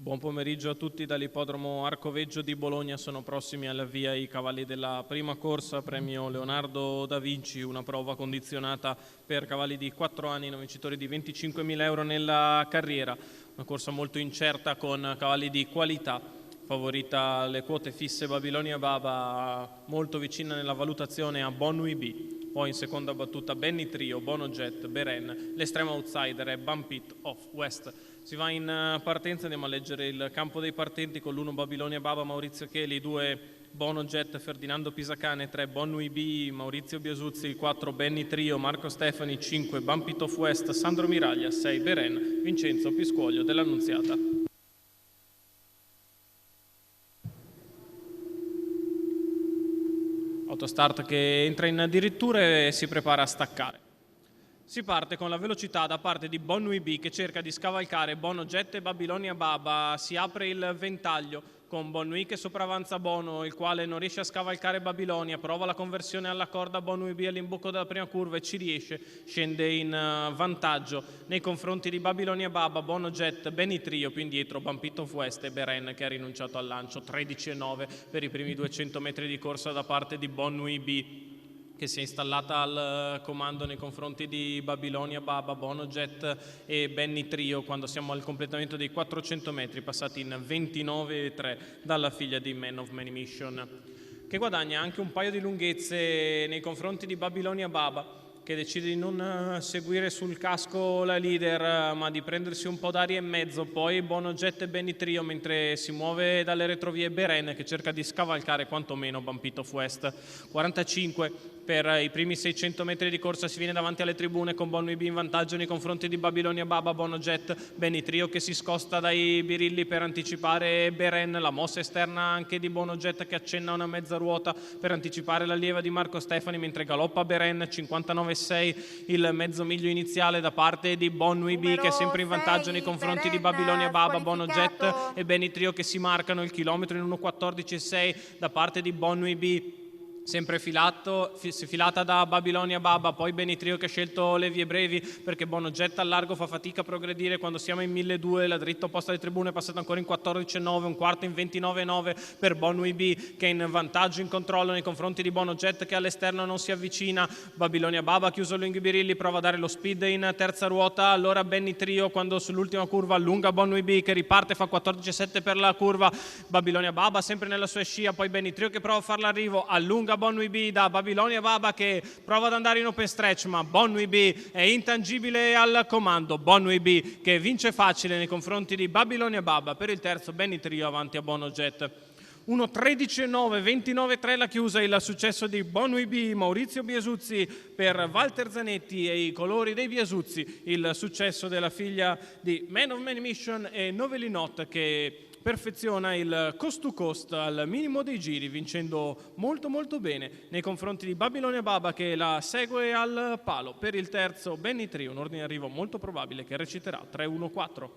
Buon pomeriggio a tutti dall'ippodromo Arcoveggio di Bologna. Sono prossimi alla via i cavalli della prima corsa, premio Leonardo da Vinci, una prova condizionata per cavalli di 4 anni, non vincitori di 25.000 euro nella carriera. Una corsa molto incerta con cavalli di qualità. Favorita alle quote fisse Babilonia Baba, molto vicina nella valutazione a Bonui B. Poi in seconda battuta Benny Trio, Bono Jet, Beren. L'estremo outsider è Bumpit of West. Si va in partenza, andiamo a leggere il campo dei partenti con l'1 Babilonia Baba, Maurizio Cheli, 2 Bono Jet, Ferdinando Pisacane, 3 Bonui B, Maurizio Biasuzzi, 4 Benny Trio, Marco Stefani, 5 Bumpit of West, Sandro Miraglia, 6 Beren, Vincenzo Piscuoglio dell'Annunziata. Autostart che entra in addirittura e si prepara a staccare. Si parte con la velocità da parte di Bonui B che cerca di scavalcare Bono Jet e Babilonia Baba. Si apre il ventaglio con Bonui che sopravanza Bono, il quale non riesce a scavalcare Babilonia. Prova la conversione alla corda Bonui B all'imbocco della prima curva e ci riesce. Scende in vantaggio nei confronti di Babilonia Baba, Bono Jet, Benny Trio, più indietro Bumpit of West e Beren che ha rinunciato al lancio. 13,9 per i primi 200 metri di corsa da parte di Bonui B, che si è installata al comando nei confronti di Babilonia Baba, Bono Jet e Benny Trio quando siamo al completamento dei 400 metri passati in 29,3 dalla figlia di Man of Many Mission, che guadagna anche un paio di lunghezze nei confronti di Babilonia Baba, che decide di non seguire sul casco la leader ma di prendersi un po' d'aria in mezzo. Poi Bono Jet e Benny Trio, mentre si muove dalle retrovie Beren che cerca di scavalcare quantomeno Bumpit of West. 45 per i primi 600 metri di corsa, si viene davanti alle tribune con Bonui B in vantaggio nei confronti di Babilonia Baba, Bono Jet, Benny Trio che si scosta dai birilli per anticipare Beren, la mossa esterna anche di Bono Jet che accenna una mezza ruota per anticipare l'allieva di Marco Stefani, mentre galoppa Beren. 59,6 il mezzo miglio iniziale da parte di Bonui B che è sempre in vantaggio nei confronti di Babilonia Baba, Bono Jet e Benny Trio che si marcano il chilometro in 1,14,6 da parte di Bonui B. Sempre filata da Babilonia Baba, poi Benny Trio che ha scelto le vie brevi perché Bono Jet al largo fa fatica a progredire quando siamo in 1.200, la dritta opposta alle tribune è passata ancora in 14,9, un quarto in 29,9 per Bonui B che è in vantaggio in controllo nei confronti di Bono Jet che all'esterno non si avvicina. Babilonia Baba ha chiuso Lunghi Birilli, prova a dare lo speed in terza ruota, allora Benny Trio quando sull'ultima curva allunga Bonui B che riparte, fa 14,7 per la curva. Babilonia Baba sempre nella sua scia, poi Benny Trio che prova a fare l'arrivo, allunga Bonui B da Babilonia Baba che prova ad andare in open stretch, ma Bonui B è intangibile al comando. Bonui B che vince facile nei confronti di Babilonia Baba. Per il terzo Benny Trio avanti a Bono Jet. 1,13,9, 29,3 la chiusa, il successo di Bonui B, Maurizio Biasuzzi per Walter Zanetti e i colori dei Biasuzzi, il successo della figlia di Man of Many Mission e Novelinot che perfeziona il coast to coast al minimo dei giri, vincendo molto bene nei confronti di Babilonia Baba che la segue al palo. Per il terzo Benny Trio, un ordine d'arrivo molto probabile che reciterà 3-1-4.